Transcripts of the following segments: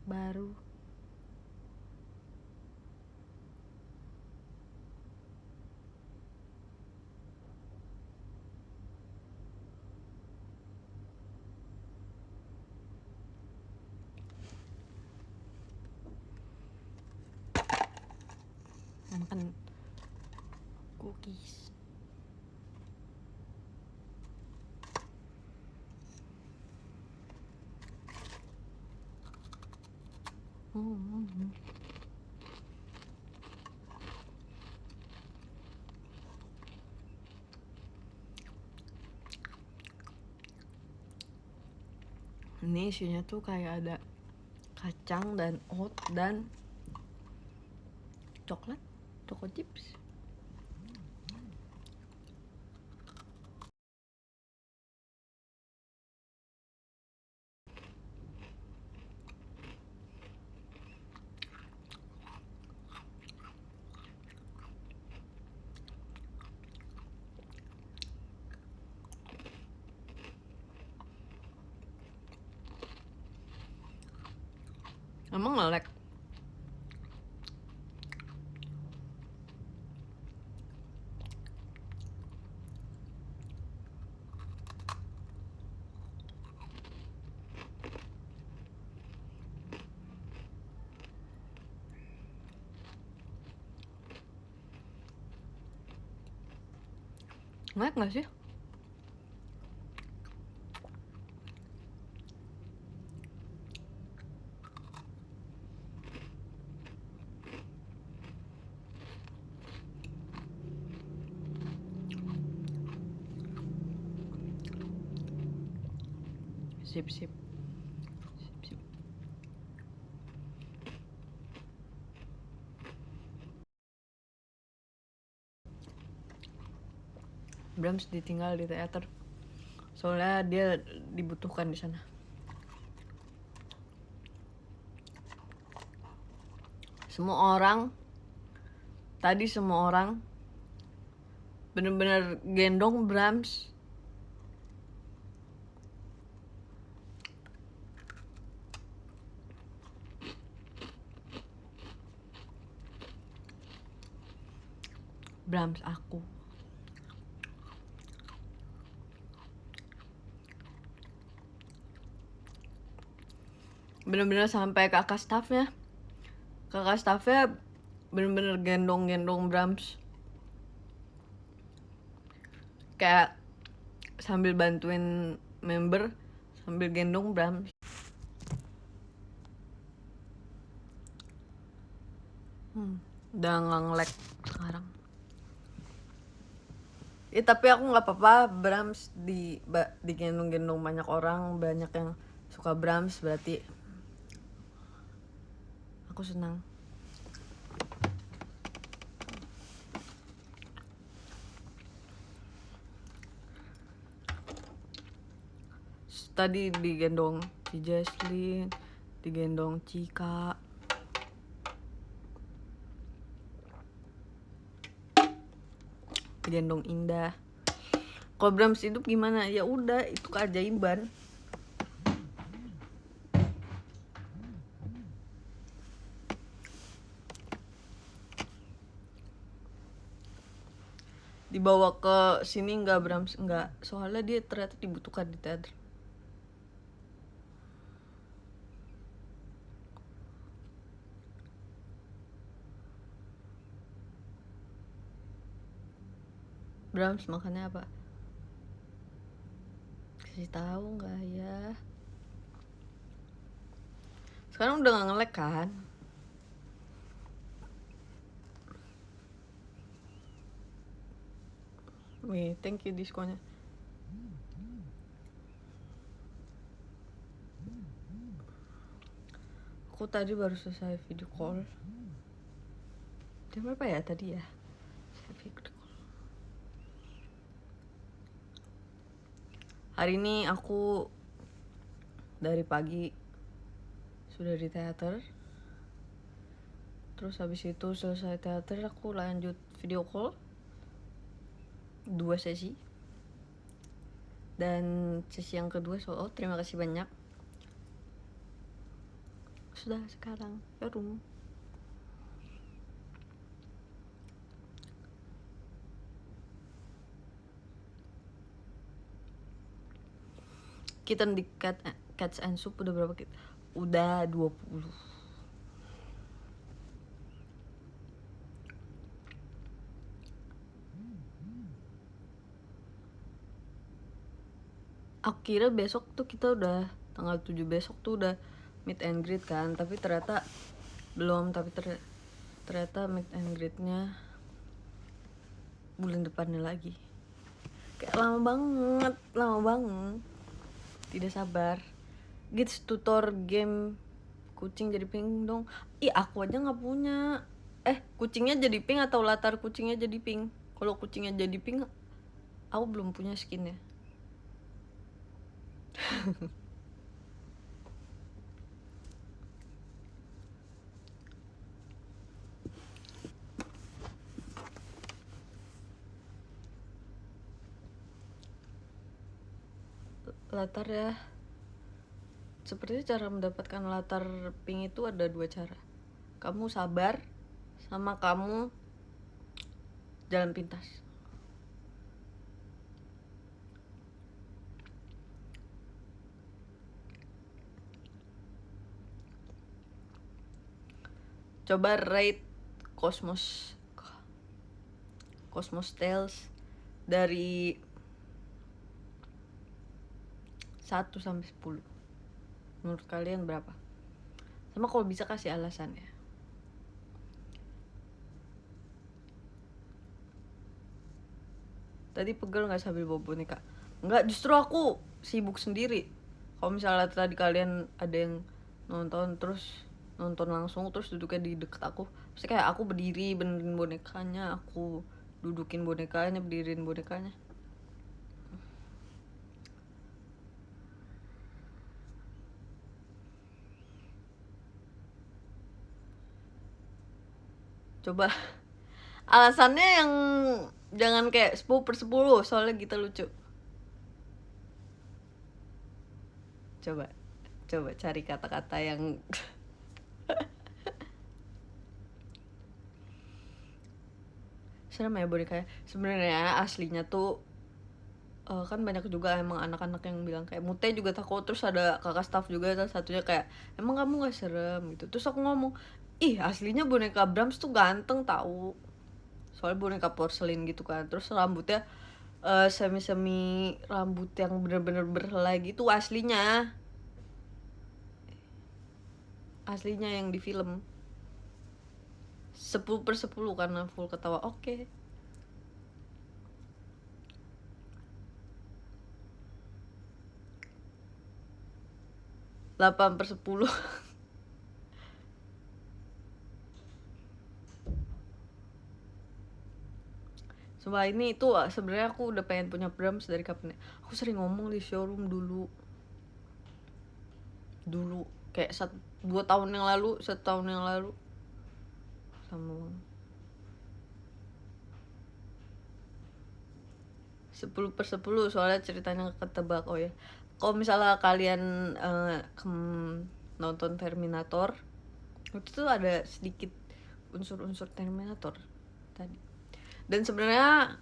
baru. Makan cookies. Ini isinya tuh kayak ada kacang dan oat dan coklat, choco chips. Emang ngelek? Ngelek gak sih? Sip, sip. Sip, sip. Brahms ditinggal di teater. Soalnya dia dibutuhkan di sana. Semua orang bener-bener gendong Brahms. Brahms aku. Bener-bener sampai kakak staffnya bener-bener gendong Brahms. Kayak sambil bantuin member, sambil gendong Brahms. Udah nggak ngelek sekarang. Tapi aku nggak apa-apa Brahms digendong-gendong banyak orang, banyak yang suka Brahms, berarti aku senang. Tadi digendong si Jesslyn, digendong Cika, digendong Indah. Kalau Brahms hidup gimana? Ya udah, itu keajaiban. Dibawa ke sini nggak Brahms? Nggak, soalnya dia ternyata dibutuhkan di teater. Brahms makannya apa? Kasih tahu nggak ya? Sekarang udah nggak ngelek kan? Wih, thank you diskonnya. Aku tadi baru selesai video call. Jam berapa ya tadi ya? Hari ini aku dari pagi sudah di teater. Terus habis itu selesai teater aku lanjut video call 2 sesi. Dan sesi yang kedua terima kasih banyak sudah sekarang ya rum. Kita di Cats and Soup udah berapa kita? Udah 20. Aku kira besok tuh kita udah tanggal 7 besok tuh udah meet and greet kan, tapi ternyata belum, tapi ternyata meet and greetnya bulan depannya lagi. Kayak lama banget, tidak sabar. Gits tutor game kucing jadi pink dong. Ih, aku aja nggak punya. Kucingnya jadi pink atau latar kucingnya jadi pink? Kalau kucingnya jadi pink, aku belum punya skinnya. Latar ya. Sepertinya cara mendapatkan latar pink itu ada 2 cara. Kamu sabar sama kamu jalan pintas. Coba rate Cosmos Tales dari 1 sampai 10. Menurut kalian berapa? Sama kalau bisa kasih alasannya. Tadi pegel gak sambil bawa boneka? Enggak, justru aku sibuk sendiri. Kalau misalnya tadi kalian ada yang nonton terus nonton langsung terus duduknya di deket aku, pasti kayak aku berdiri benerin bonekanya, aku dudukin bonekanya, berdiriin bonekanya. Coba alasannya yang jangan kayak 10/10, soalnya kita lucu. Coba cari kata-kata yang serem ya bonekanya. Sebenarnya aslinya tuh kan banyak juga emang anak-anak yang bilang kayak Mute juga takut, terus ada kakak staff juga salah satunya kayak emang kamu gak serem gitu. Terus aku ngomong, ih aslinya boneka Brahms tuh ganteng tahu, soalnya boneka porselin gitu kan. Terus rambutnya semi rambut yang bener-bener berhelai gitu aslinya yang di film. 10/10 karena full ketawa. Oke. 8/10. Sumpah ini itu sebenarnya aku udah pengen punya Brahms dari kapan ya. Aku sering ngomong di showroom dulu kayak 1 tahun yang lalu sama 10/10 soalnya ceritanya ketebak. Oh ya, kalau misalnya kalian nonton Terminator, itu tuh ada sedikit unsur-unsur Terminator tadi, dan sebenarnya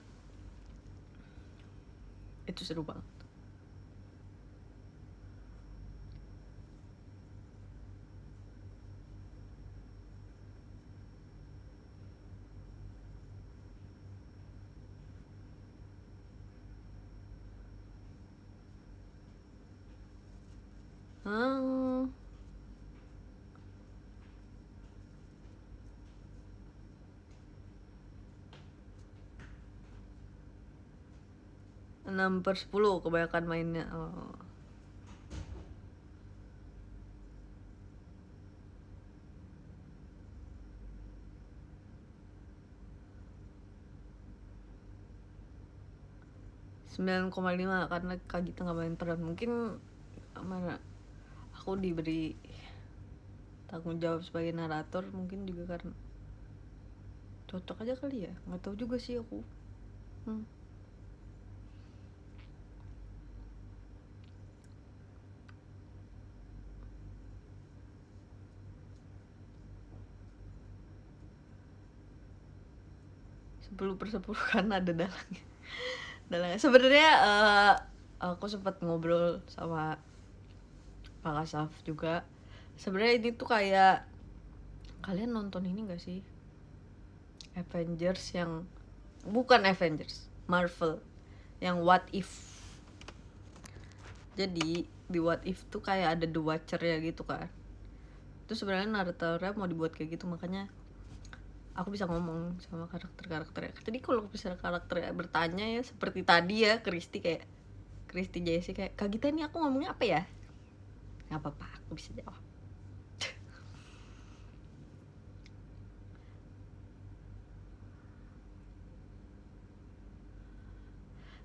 itu seru banget. Hmm, 6/10 kebanyakan mainnya. 9,5 karena Kak Gita nggak main peran. Mungkin mana aku diberi tanggung jawab sebagai narator, mungkin juga karena cocok aja kali ya, nggak tahu juga sih aku. 10/10 karena ada dalangnya. Sebenarnya aku sempat ngobrol sama Pak Kasaf juga. Sebenarnya ini tuh kayak, kalian nonton ini gak sih? Avengers yang bukan Avengers, Marvel yang What If. Jadi di What If tuh kayak ada The Watcher ya gitu kan. Itu sebenarnya naratornya mau dibuat kayak gitu, makanya aku bisa ngomong sama karakter-karakternya. Jadi kalau misalnya karakternya bertanya ya seperti tadi ya Kristi Jesse kayak, Kak Gita ini aku ngomongnya apa ya? Gak apa-apa, aku bisa jawab.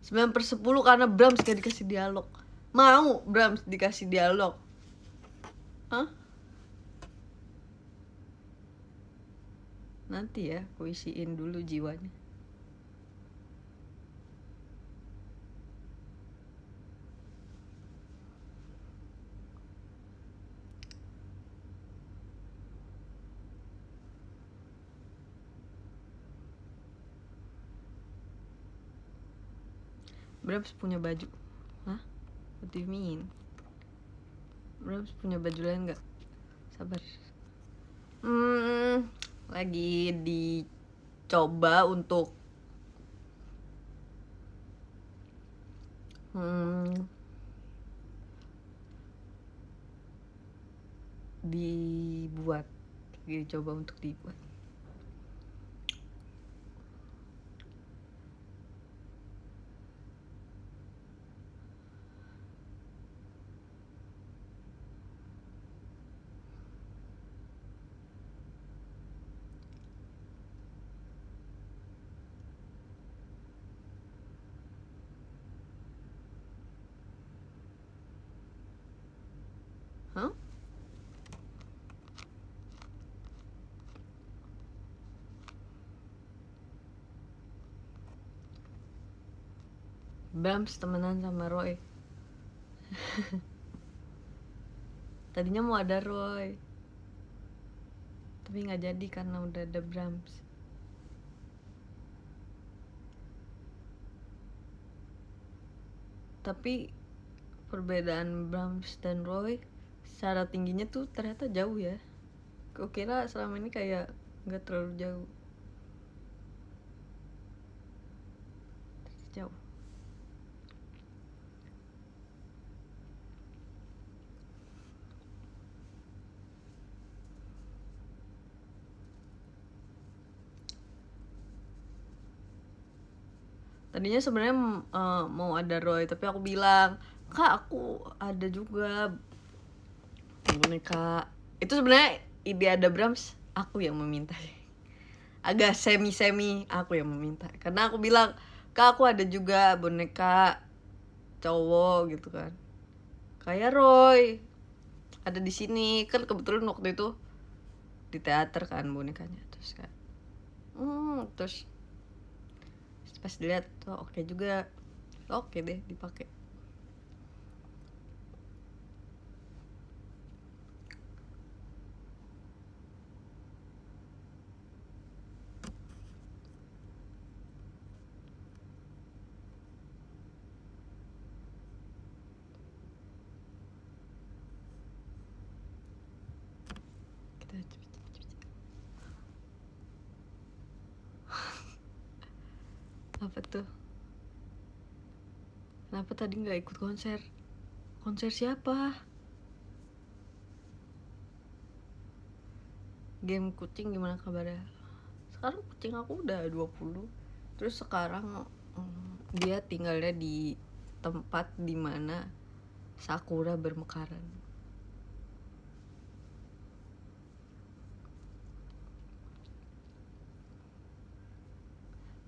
9/10 karena Brahms gak dikasih dialog. Mau Brahms dikasih dialog? Hah? Nanti ya, aku isiin dulu jiwanya. Brahms punya baju. Hah? What do you mean? Brahms punya baju lain gak? Sabar. Lagi dicoba untuk dibuat. Lagi dicoba untuk dibuat. Hah? Brahms temenan sama Roy. Tadinya mau ada Roy, tapi nggak jadi karena udah ada Brahms. Tapi perbedaan Brahms dan Roy secara tingginya tuh ternyata jauh ya. Aku kira selama ini kayak nggak terlalu jauh. Jauh. Tadinya sebenarnya mau ada Roy, tapi aku bilang, Kak aku ada juga boneka. Itu sebenarnya ide ada Brahms, aku yang meminta. Agak semi aku yang meminta, karena aku bilang, Kak aku ada juga boneka cowok gitu kan, kayak Roy ada di sini kan. Kebetulan waktu itu di teater kan bonekanya, terus kan terus pas dilihat tuh oke juga, oke deh dipakai. Apa tuh? Kenapa tadi nggak ikut konser? Konser siapa? Game kucing gimana kabarnya? Sekarang kucing aku udah 20. Terus sekarang dia tinggalnya di tempat dimana sakura bermekaran.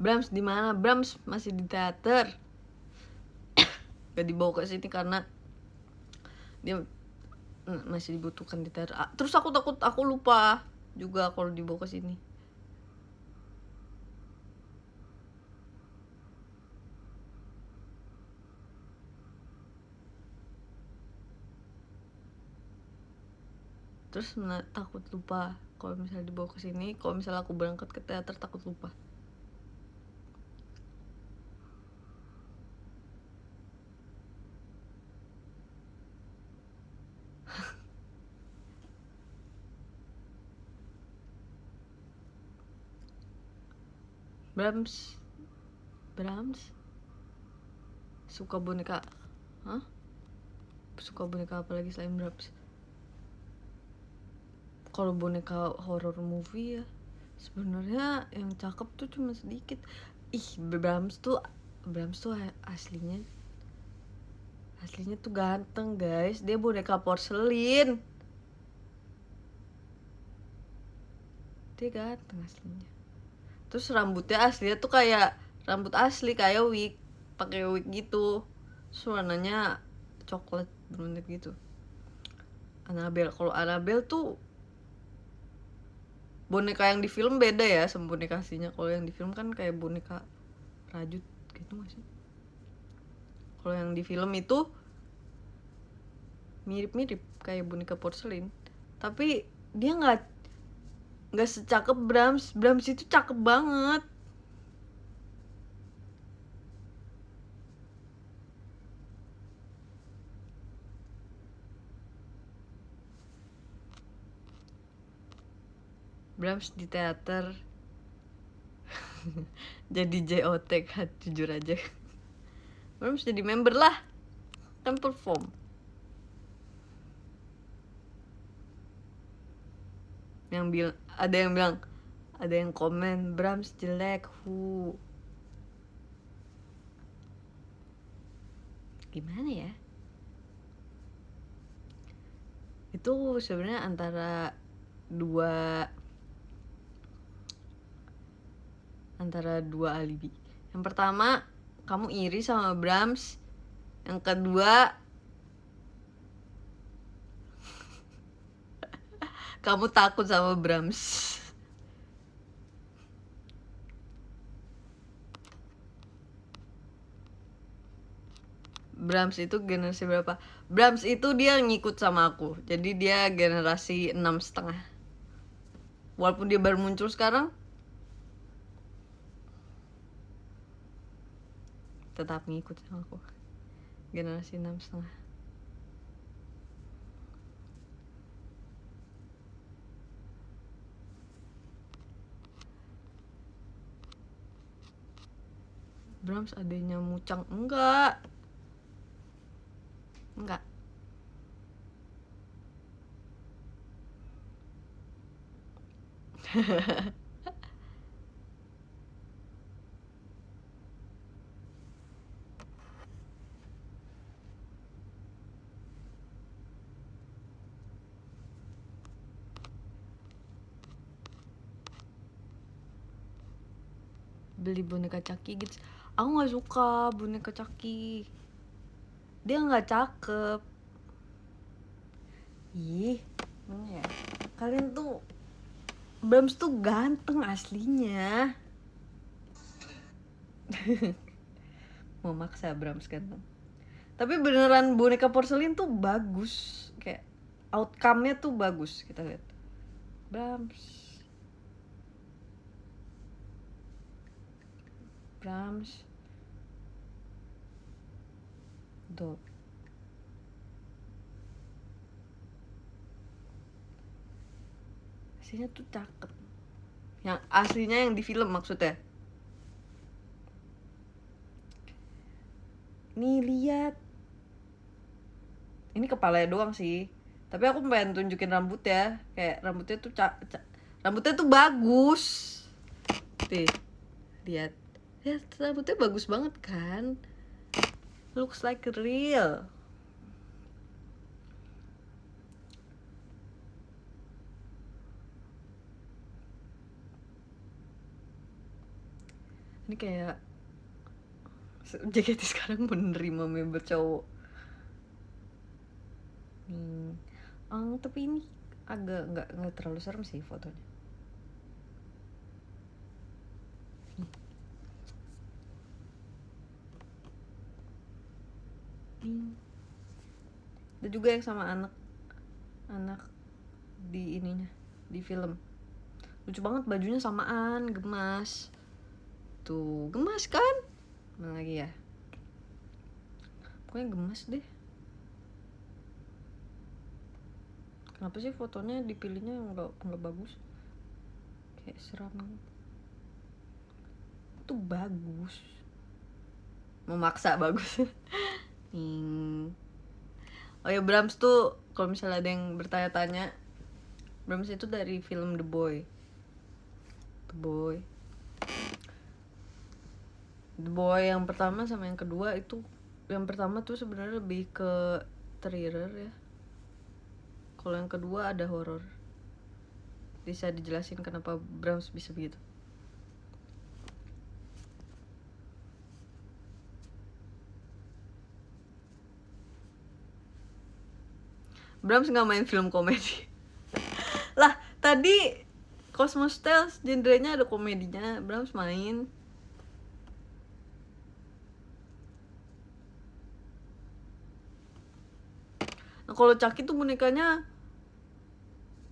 Brahms di mana? Brahms masih di teater. Gak dibawa ke sini karena dia masih dibutuhkan di teater. Terus aku takut aku lupa juga kalau dibawa ke sini. Terus takut lupa kalau misalnya dibawa ke sini. Kalau misalnya aku berangkat ke teater takut lupa. Brahms suka boneka. Hah? Suka boneka apa lagi selain Brahms? Kalau boneka horror movie ya sebenarnya yang cakep tuh cuma sedikit. Brahms tuh aslinya tuh ganteng guys, dia boneka porselin, dia ganteng aslinya. Terus rambutnya aslinya tuh kayak rambut asli, kayak wig, pakai wig gitu. Terus warnanya coklat brunette gitu. Kalau Annabelle tuh boneka yang di film beda ya sama boneka aslinya. Kalau yang di film kan kayak boneka rajut gitu gak sih? Kalau yang di film itu mirip-mirip kayak boneka porselin, tapi dia nggak secakep Brahms. Brahms itu cakep banget. Brahms di teater jadi JOT kan, jujur aja. Brahms jadi member lah, kan perform. Ada yang komen Brahms jelek, gimana ya, itu sebenarnya antara dua alibi. Yang pertama, kamu iri sama Brahms. Yang kedua, kamu takut sama Brahms. Brahms itu generasi berapa? Brahms itu dia ngikut sama aku, jadi dia generasi 6,5. Walaupun dia baru muncul sekarang, tetap ngikut sama aku, generasi 6,5. Brahms adanya Mucang? Enggak. Beli boneka Chucky gitu, aku nggak suka boneka Chucky, dia nggak cakep. Mana ya, kalian tuh, Brahms tuh ganteng aslinya. Mau maksa Brahms ganteng, tapi beneran boneka porselin tuh bagus, kayak outcome-nya tuh bagus. Kita lihat Brahms dog. Aslinya tuh cakep, yang aslinya yang di film maksudnya. Nih lihat, ini kepalanya doang sih, tapi aku pengen tunjukin rambutnya. Kayak rambutnya tuh rambutnya tuh bagus. Nih, lihat rambutnya bagus banget kan, looks like real. Ini kayak JKT sekarang menerima member cowok. Tapi ini agak nggak terlalu serem sih fotonya. Ada juga yang sama anak di ininya, di film. Lucu banget, bajunya samaan, gemas. Tuh, gemas kan? Mana lagi ya? Pokoknya gemas deh. Kenapa sih fotonya dipilihnya nggak bagus? Kayak seram. tuh bagus, memaksa bagus. Oh ya, Brahms tuh kalau misalnya ada yang bertanya-tanya, Brahms itu dari film The Boy. The Boy yang pertama sama yang kedua itu, yang pertama tuh sebenarnya lebih ke thriller ya. Kalau yang kedua ada horor. Bisa dijelasin kenapa Brahms bisa begitu? Brahms nggak main film komedi. Lah, tadi Cosmos Tales genrenya ada komedinya, Brahms main. Nah, kalau Chucky tuh bonekanya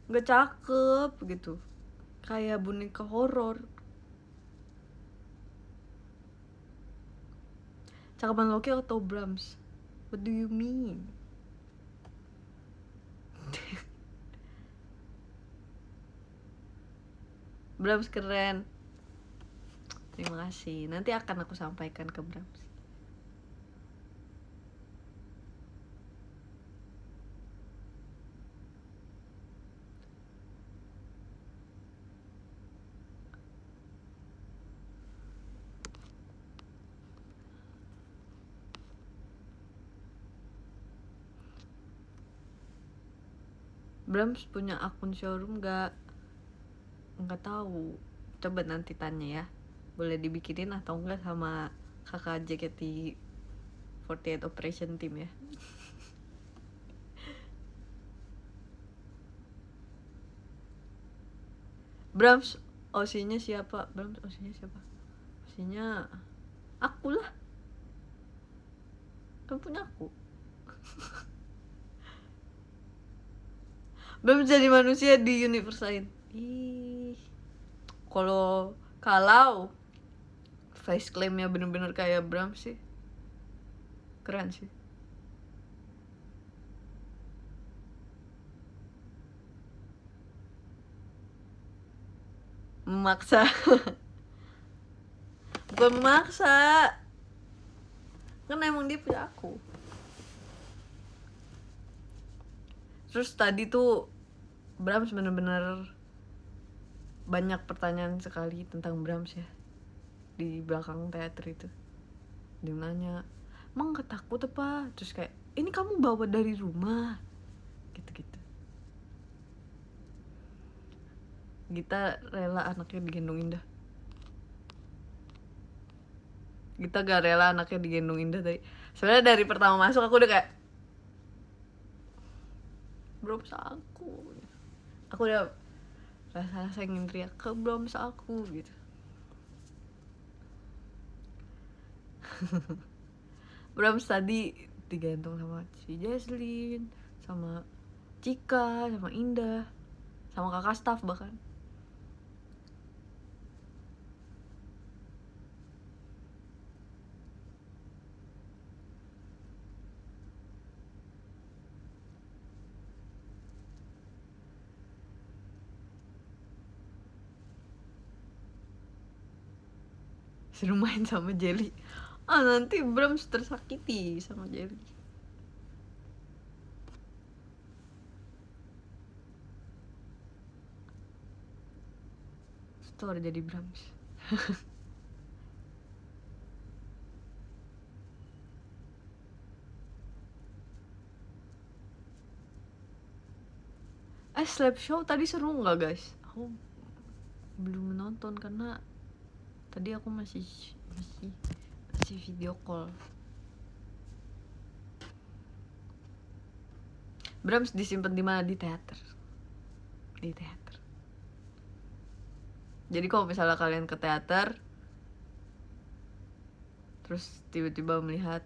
nggak cakep gitu, kayak boneka horor. Cakapan Loki atau Brahms? What do you mean? Brahms keren. Terima kasih. Nanti akan aku sampaikan ke Brahms. Brahms punya akun showroom nggak tahu. Coba nanti tanya ya. Boleh dibikinin atau enggak sama kakak JKT48 Operation Team ya. Brahms OC-nya siapa? OC-nya aku lah. Kan punya aku. Brahms jadi manusia di universe lain. Kalau face claimnya bener-bener kayak Brahms sih, keren sih. Memaksa. Bukan memaksa, kan emang dia punya aku. Terus tadi tuh Brahms bener-bener banyak pertanyaan sekali tentang Brahms ya di belakang teater itu. Dia nanya, emang gak takut apa? Terus kayak, ini kamu bawa dari rumah, gitu-gitu. Gita rela anaknya digendong Indah. Gita gak rela anaknya digendong Indah tadi. Sebenarnya dari pertama masuk aku udah kayak, Brahms aku udah rasa ingin teriak ke Brahms aku gitu. Brahms tadi digendong sama si Jesslyn, sama Cika, sama Indah, sama kakak staff bahkan. Suruh main sama Jelly. Nanti Brahms tersakiti sama Jelly. Store jadi Brahms. Slap show tadi seru nggak guys? Aku belum menonton karena tadi aku masih video call. Brahms disimpan di mana? Di teater. Jadi kalau misalnya kalian ke teater terus tiba-tiba melihat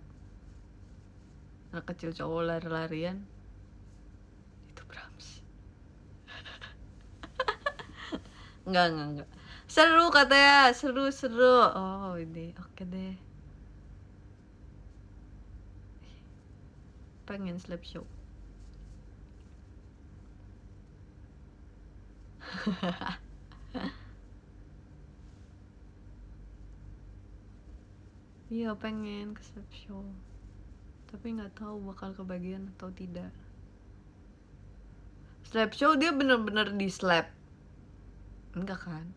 anak kecil cowok lari-larian, itu Brahms. Enggak. Seru katanya, seru. Oh ini oke deh. Pengen slap show. Iya pengen ke slap show, tapi nggak tahu bakal kebagian atau tidak. Slap show dia bener-bener di slap, enggak kan?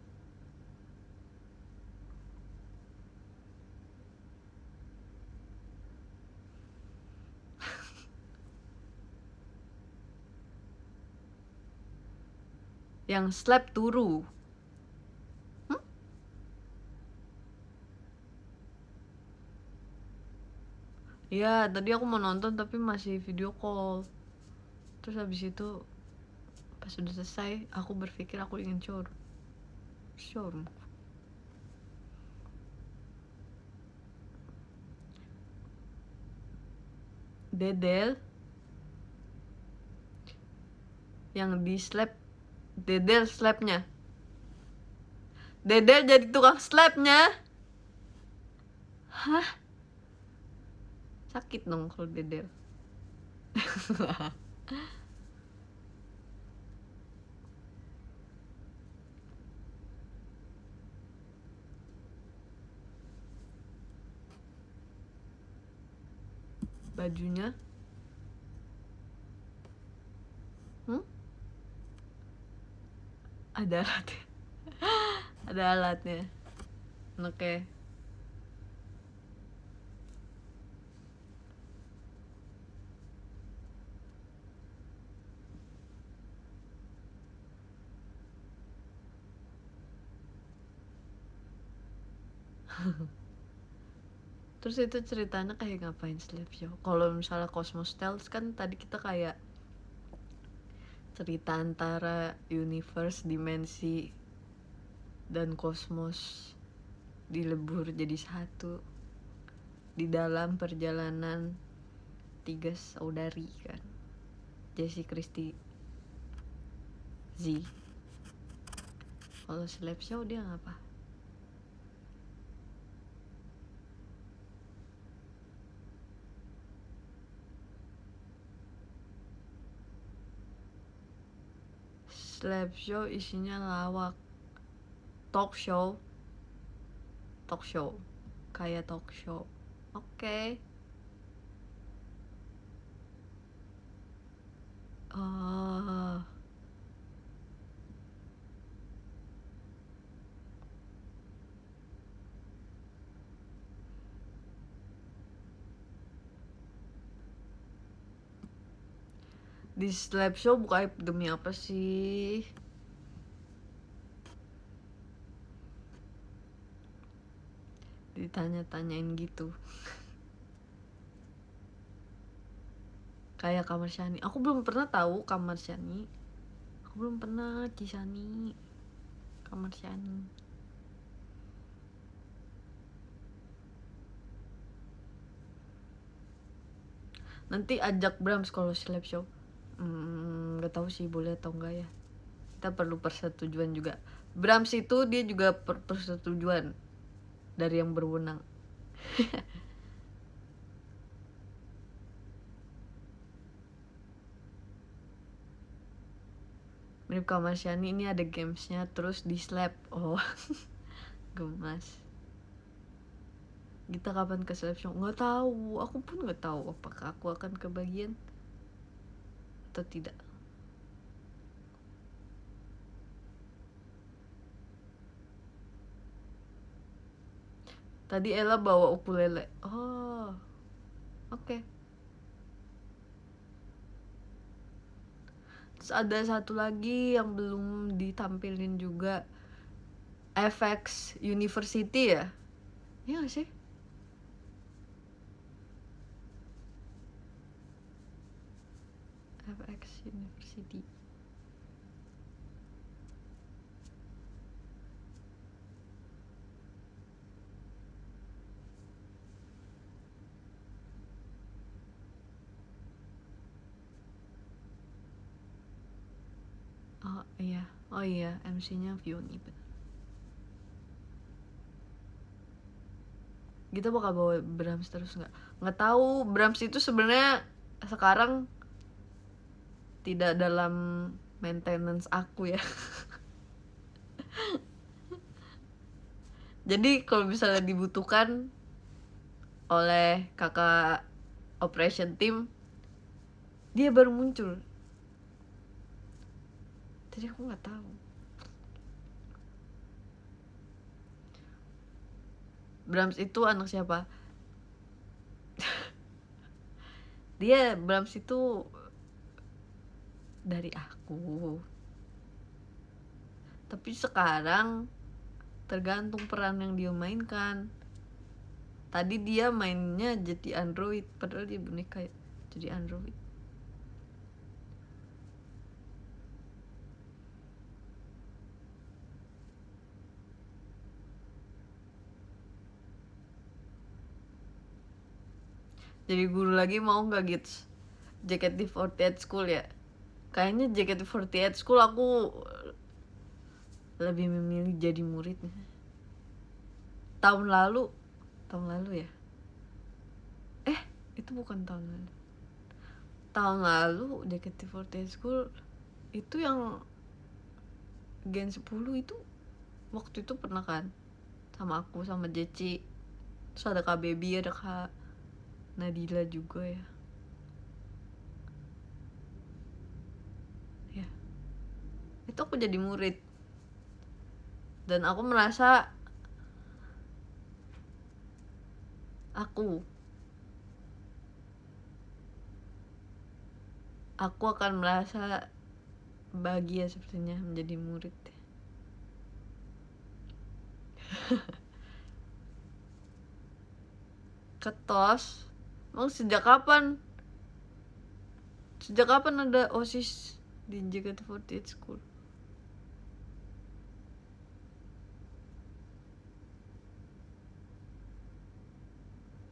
Yang slap turu. Iya, tadi aku mau nonton tapi masih video call. Terus habis itu pas sudah selesai, aku berpikir aku ingin showroom. Dedel yang di slap, Dedel slapnya. Dedel jadi tukang slapnya. Hah? Sakit dong kalau Dedel. Bajunya ada alatnya. Ada alatnya. Oke. Terus itu ceritanya kayak ngapain slap show? Kalau misalnya Cosmos Tales kan tadi kita kayak cerita antara universe, dimensi, dan kosmos dilebur jadi satu di dalam perjalanan 3 saudari kan, Jessie, Christy, Z. Kalau slap show dia ngapa? Slap show isinya lawak, talk show, kayak talk show. Oke. Di slap show buka demi apa sih? Ditanya-tanyain gitu. Kayak Kamar Shani. Aku belum pernah tahu Kamar Shani. Aku belum pernah Cisani. Kamar Shani. Nanti ajak Brams kalau slap show. Gak tahu sih boleh atau enggak ya. Kita perlu persetujuan juga. Brams itu dia juga persetujuan dari yang berwenang. Mirip Kamar Shani, ini ada gamesnya terus di slap. Oh. Gemas. Kita kapan ke slap show? Nggak tahu. Aku pun nggak tahu apakah aku akan kebagian atau tidak. Tadi Ella bawa ukulele. Oh, oke. Terus ada satu lagi yang belum ditampilin juga, FX University ya? Iya gak sih? FX University. Oh iya, MC-nya Vioni, bener. Kita bakal bawa Brahms terus nggak tahu. Brahms itu sebenarnya sekarang tidak dalam maintenance aku ya. Jadi kalau misalnya dibutuhkan oleh kakak operation team, dia baru muncul. Jadi aku nggak tahu. Brahms itu anak siapa? Brahms itu dari aku. Tapi sekarang tergantung peran yang dia mainkan. Tadi dia mainnya jadi android, padahal dia boneka jadi android. Jadi guru lagi mau nggak Gits? JKT48 School ya? Kayaknya JKT48 School aku lebih memilih jadi muridnya. Tahun lalu ya? Itu bukan tahun lalu. Tahun lalu JKT48 School itu yang Gen 10 itu waktu itu pernah kan? Sama aku, sama Jeci. Terus ada Kak Baby, ada Kak Nadila juga ya. Ya. Itu aku jadi murid. Dan aku merasa aku akan merasa bahagia sepertinya menjadi murid. Ketos? Emang sejak kapan ada OSIS di JKT48 School?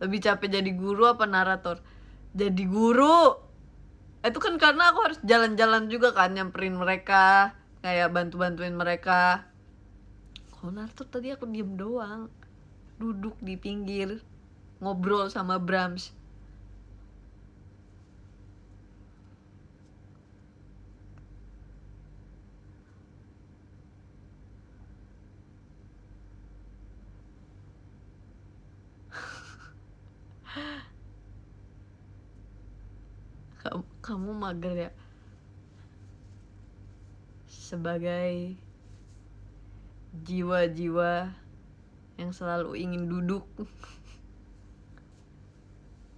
Lebih capek jadi guru apa narator? Jadi guru. Itu kan karena aku harus jalan-jalan juga kan, nyamperin mereka, kayak bantu-bantuin mereka. Kalau narator tadi aku diem doang, duduk di pinggir, ngobrol sama Brahms. Kamu mager ya? Sebagai jiwa-jiwa yang selalu ingin duduk,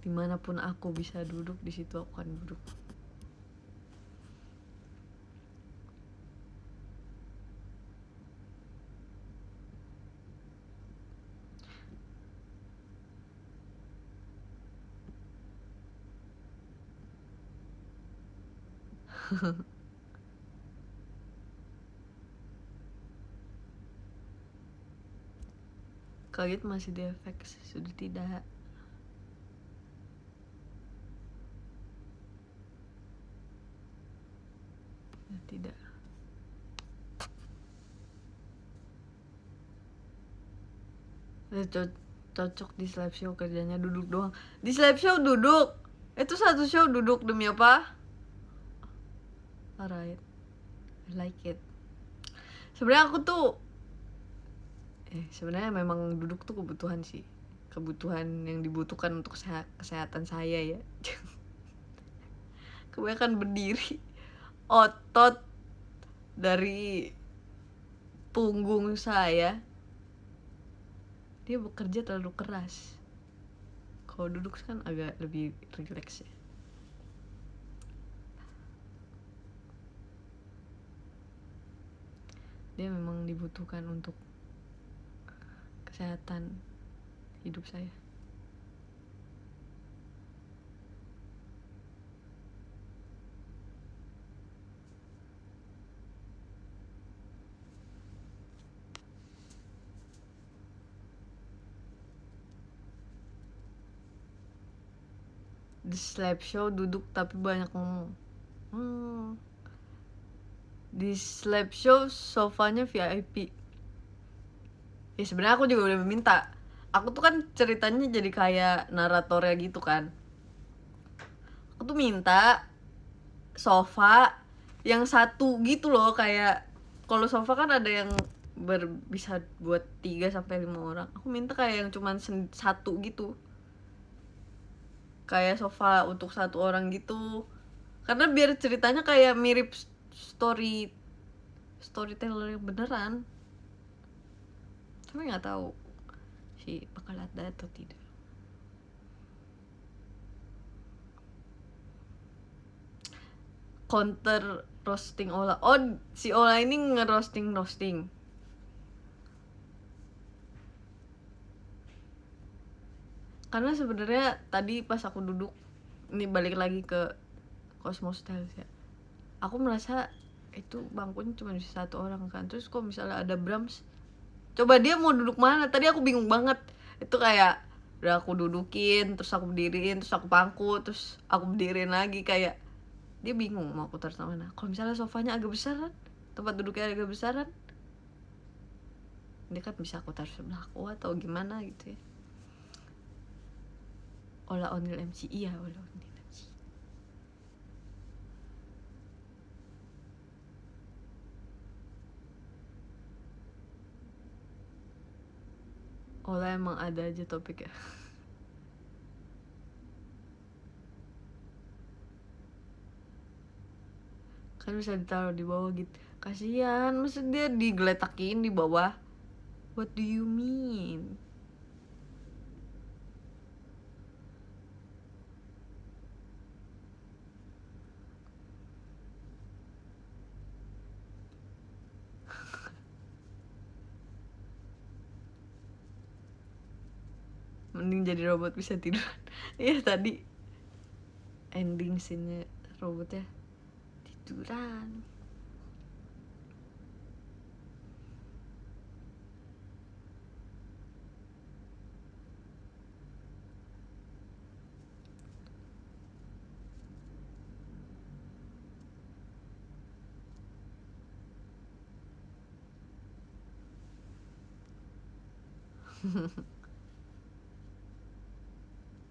dimanapun aku bisa duduk, di situ aku akan duduk. Kaget masih di FX, sudah tidak. Tidak. Cocok di slap show, kerjanya duduk doang. Di slap show duduk. Itu satu show duduk demi apa? Alright, I like it. Sebenarnya aku tuh sebenarnya memang duduk tuh kebutuhan sih, kebutuhan yang dibutuhkan untuk kesehatan saya ya. Kebanyakan berdiri, otot dari punggung saya dia bekerja terlalu keras. Kalau duduk kan agak lebih rileks ya. Dia memang dibutuhkan untuk kesehatan hidup saya. Di slap show duduk tapi banyak ngomong. Di slap show sofanya VIP. Ya sebenarnya aku juga udah meminta. Aku tuh kan ceritanya jadi kayak naratornya gitu kan. Aku tuh minta sofa yang satu gitu loh, kayak kalau sofa kan ada yang bisa buat 3 sampai 5 orang. Aku minta kayak yang cuman satu gitu. kayak sofa untuk satu orang gitu, karena biar ceritanya kayak mirip storyteller yang beneran. Tapi nggak tahu sih bakal ada atau tidak. Counter roasting Ola. Oh, si Ola ini ngerosting. Karena sebenarnya tadi pas aku duduk, ini balik lagi ke Cosmos Styles ya, aku merasa itu bangkunya cuma bisa satu orang kan. Terus kok misalnya ada Brahms, coba dia mau duduk mana? Tadi aku bingung banget. Itu kayak udah aku dudukin, terus aku berdiriin, terus aku pangku, terus aku berdiriin lagi, kayak dia bingung mau aku taruh sama mana. Kalau misalnya sofanya agak besaran, tempat duduknya agak besaran, dia kan bisa aku taruh sebelah aku atau gimana gitu ya. Ola Onil MC, iya Ola Onil MC. Ola emang ada aja topiknya. Kan bisa ditaruh di bawah gitu. Kasihan, masa dia digeletakin di bawah. What do you mean? Mending jadi robot bisa tiduran. Iya tadi ending scene-nya robotnya tiduran.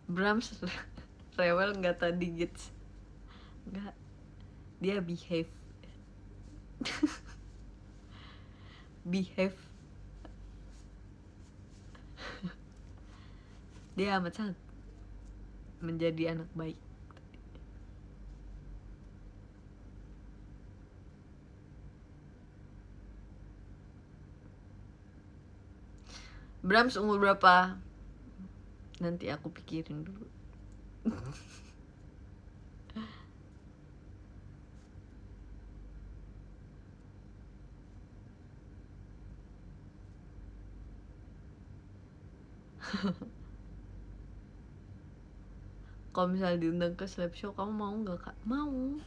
Brahms rewel nggak tadi gitu? Nggak, dia behave. Behave. Dia amat sangat menjadi anak baik. Brahms umur berapa? Nanti aku pikirin dulu. Kalau misalnya diundang ke slap show, kamu mau nggak kak? Mau.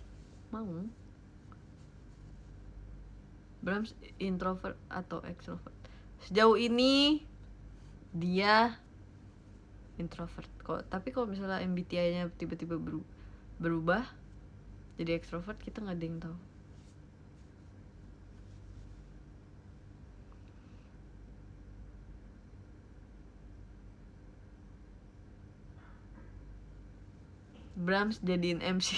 Brahms introvert atau extrovert? Sejauh ini dia introvert kok. Tapi kalau misalnya MBTI-nya tiba-tiba berubah jadi extrovert, kita nggak ada yang tahu. Brahms jadiin MC.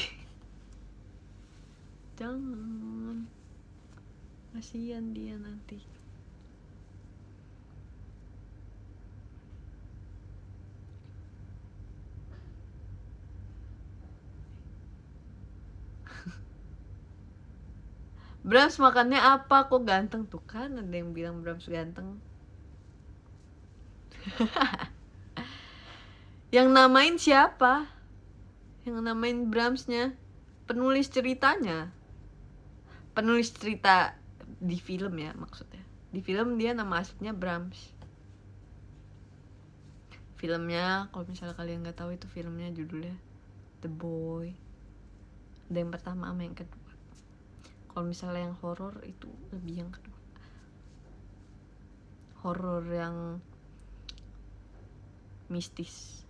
Jangan, kasihan dia nanti. Brahms makannya apa? Kok ganteng tuh kan? Ada yang bilang Brahms ganteng. Yang namain siapa? Yang namain Brahmsnya penulis ceritanya. Penulis cerita di film ya maksudnya. Di film dia nama aslinya Brahms. Filmnya, kalau misalnya kalian nggak tahu, itu filmnya judulnya The Boy. Ada yang pertama sama yang kedua. Kalau misalnya yang horor itu lebih yang kedua. Horor yang mistis.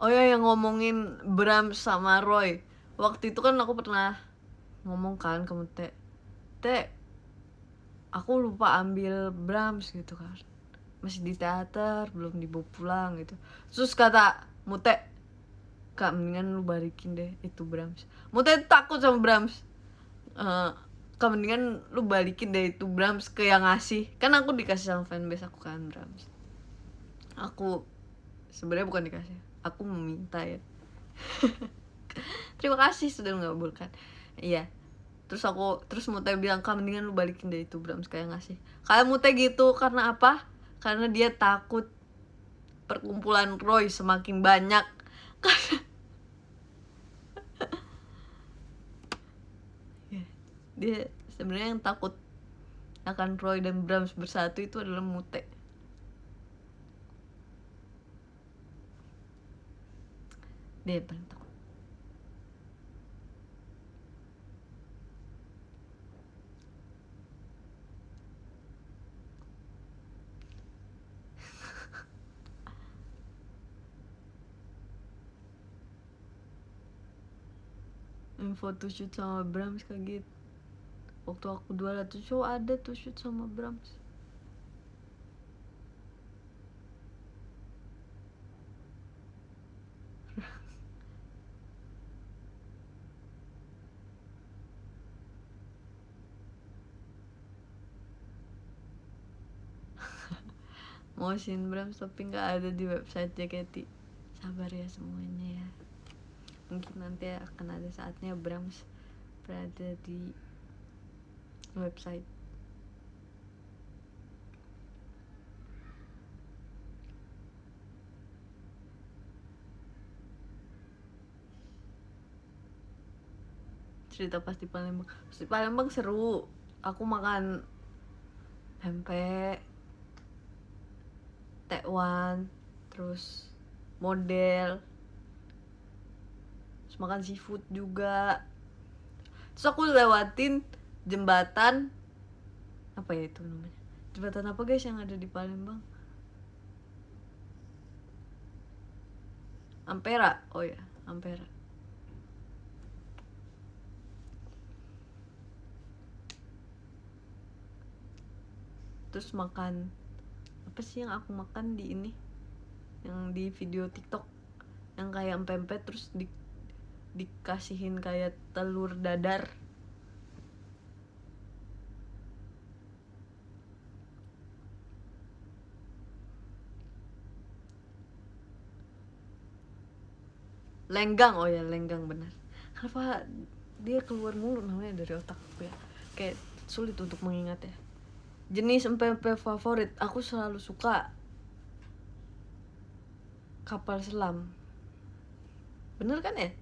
Oh ya, yang ngomongin Brahms sama Roy, waktu itu kan aku pernah ngomong kan ke Teh, aku lupa ambil Brahms gitu kan, masih di teater, belum dibawa pulang gitu. Terus kata Mute, Kak mendingan lu balikin deh itu Brams. Mute takut sama Brams. Kak mendingan lu balikin deh itu Brams ke yang ngasih. Kan aku dikasih sama fanbase aku kan Brams. Aku sebenarnya bukan dikasih, aku meminta ya. Terima kasih sudah mengabulkan. Iya. Terus Mute bilang, Kak mendingan lu balikin deh itu Brams kayak ngasih. Kayak Mute gitu karena apa? Karena dia takut perkumpulan Roy semakin banyak. Dia sebenarnya yang takut akan Roy dan Brahms bersatu itu adalah Mute. Dia yang paling takut. Foto shoot sama Brahms kaget. Waktu aku 200 show ada tuh shoot sama Brahms. Mau sin Brahms tapi gak ada di website JKT. Sabar ya semuanya ya. Mungkin nanti akan ada saatnya Brahms berada di website. Cerita pas di Palembang. Pas di Palembang seru. Aku makan pempek, tekwan, terus model, terus makan seafood juga. Terus aku lewatin jembatan apa ya itu namanya, jembatan apa guys yang ada di Palembang? Ampera. Oh ya, Ampera. Terus makan apa sih yang aku makan di ini, yang di video TikTok, yang kayak pempek terus dikasihin kayak telur dadar. Lenggang. Oh ya, lenggang benar. Kenapa dia keluar mulu namanya dari otak aku ya, kayak sulit untuk mengingat ya. Jenis pempek favorit, aku selalu suka kapal selam. Bener kan ya?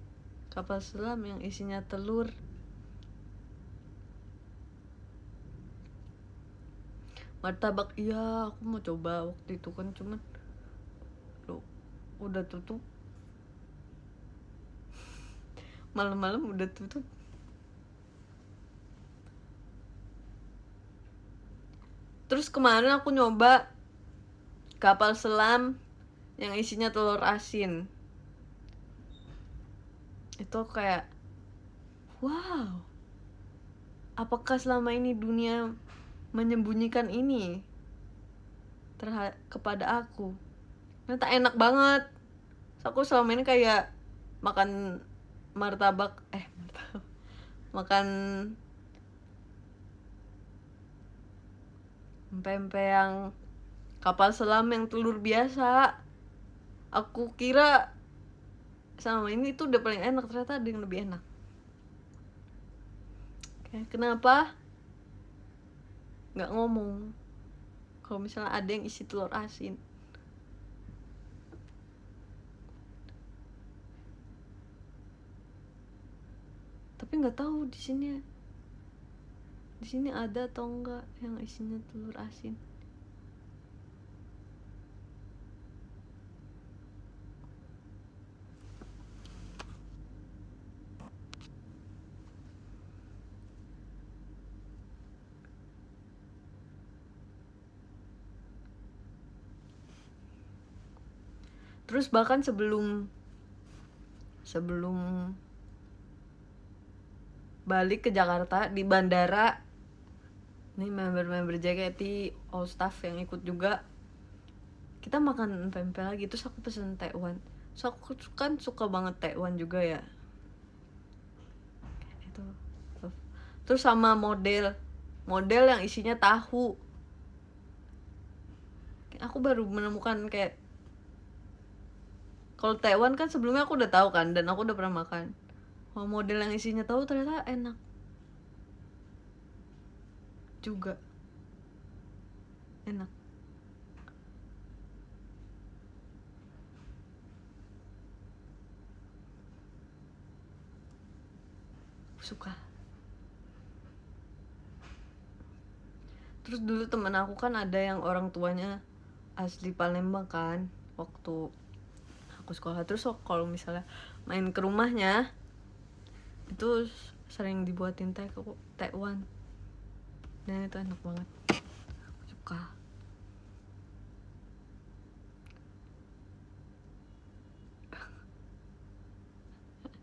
Kapal selam yang isinya telur. Martabak, iya aku mau coba waktu itu kan, cuman udah tutup. Malam-malam udah tutup. Terus kemarin aku nyoba kapal selam yang isinya telur asin. Itu kayak wow, apakah selama ini dunia menyembunyikan ini kepada aku? Ternyata enak banget. Aku selama ini kayak makan martabak, makan pempek yang kapal selam yang telur biasa. Aku kira sama ini tuh udah paling enak, ternyata ada yang lebih enak. Kenapa nggak ngomong kalau misalnya ada yang isi telur asin? Tapi nggak tahu di sini ada atau enggak yang isinya telur asin. Terus bahkan sebelum balik ke Jakarta, di bandara, ini member JKT all staff yang ikut juga, kita makan pempek lagi. Terus aku pesen tekwan. So aku kan suka banget Taiwan juga ya. Itu. Terus sama model yang isinya tahu. Aku baru menemukan kayak kalau Taiwan kan sebelumnya aku udah tahu kan dan aku udah pernah makan. Wah, model yang isinya tahu ternyata enak juga. Enak. Suka. Terus dulu temen aku kan ada yang orang tuanya asli Palembang kan, waktu aku sekolah. Terus kalau misalnya main ke rumahnya itu sering dibuatin Taiwan dan itu enak banget. Suka.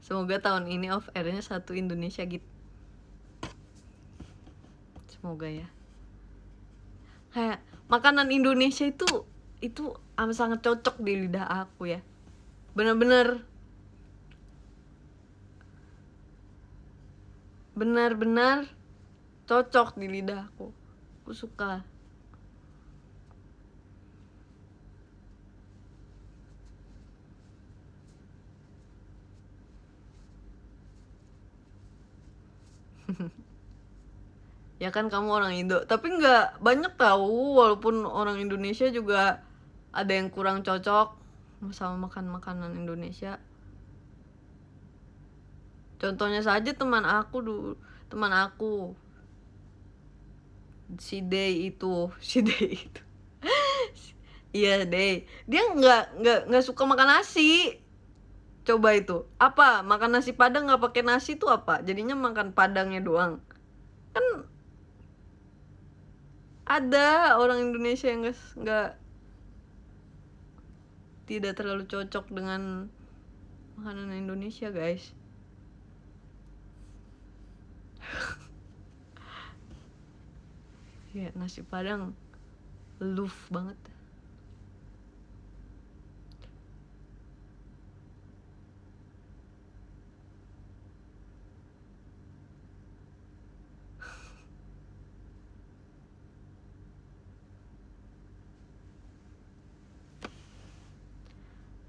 Semoga tahun ini off airnya satu Indonesia gitu. Semoga ya. Kayak makanan Indonesia itu amat sangat cocok di lidah aku ya. Benar-benar cocok di lidah aku. Aku suka. Ya kan kamu orang Indo, tapi nggak banyak tahu walaupun orang Indonesia juga ada yang kurang cocok sama makan makanan Indonesia. Contohnya saja teman aku si Day itu iya Day, dia nggak suka makan nasi. Coba itu apa, makan nasi padang nggak pakai nasi tuh apa jadinya, makan padangnya doang. Kan ada orang Indonesia yang nggak tidak terlalu cocok dengan makanan Indonesia guys. Ya nasi padang love banget.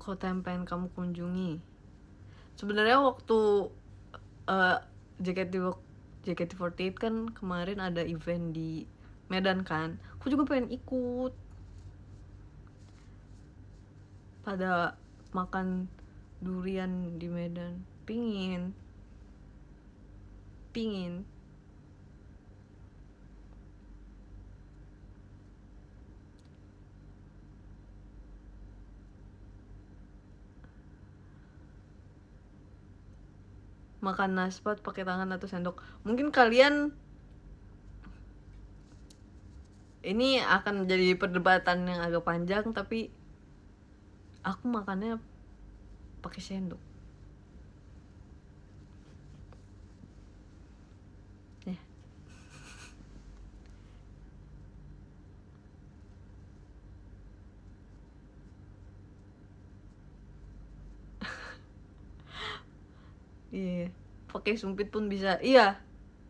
Kota yang pengen kamu kunjungi? Sebenarnya waktu JKT48 kan kemarin ada event di Medan kan, aku juga pengen ikut. Pada makan durian di Medan, pingin makan naspat pakai tangan atau sendok. Mungkin kalian ini akan jadi perdebatan yang agak panjang, tapi aku makannya pakai sendok. Ya. Iya, pakai sumpit pun bisa. Iya.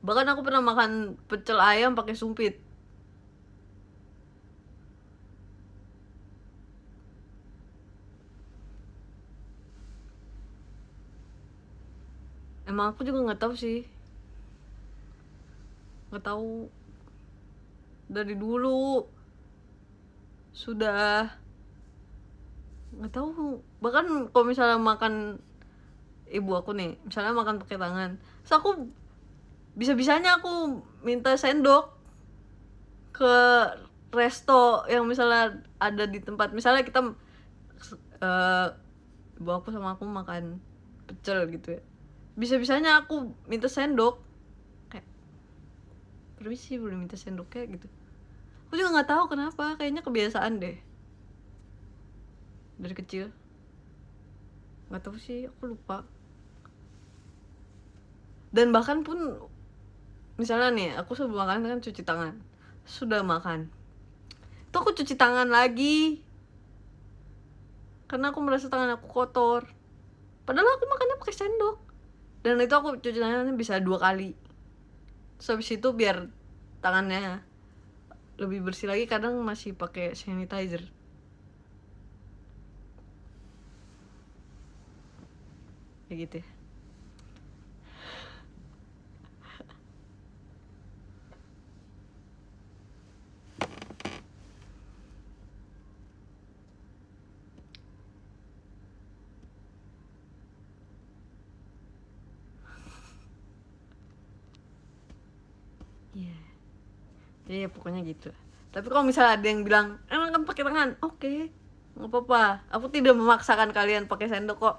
Bahkan aku pernah makan pecel ayam pakai sumpit. Emang aku juga nggak tahu sih. Nggak tahu. Dari dulu sudah nggak tahu. Bahkan kalau misalnya makan ibu aku nih, misalnya makan pakai tangan, terus aku bisa-bisanya aku minta sendok ke resto yang misalnya ada di tempat, misalnya kita ibu aku sama aku makan pecel gitu ya, bisa-bisanya aku minta sendok kayak, permisi boleh minta sendoknya gitu. Aku juga nggak tahu kenapa, kayaknya kebiasaan deh dari kecil, nggak tahu sih, aku lupa. Dan bahkan pun misalnya nih aku sebelum makan kan cuci tangan, sudah makan tuh aku cuci tangan lagi karena aku merasa tangan aku kotor. Padahal aku makannya pakai sendok. Dan itu aku cuci tangannya bisa 2 kali. Terus habis itu biar tangannya lebih bersih lagi, kadang masih pakai sanitizer. Kayak gitu ya. Iya. Jadi ya pokoknya gitu. Tapi kalau misalnya ada yang bilang emang kan pakai tangan, oke, nggak apa-apa. Aku tidak memaksakan kalian pakai sendok kok.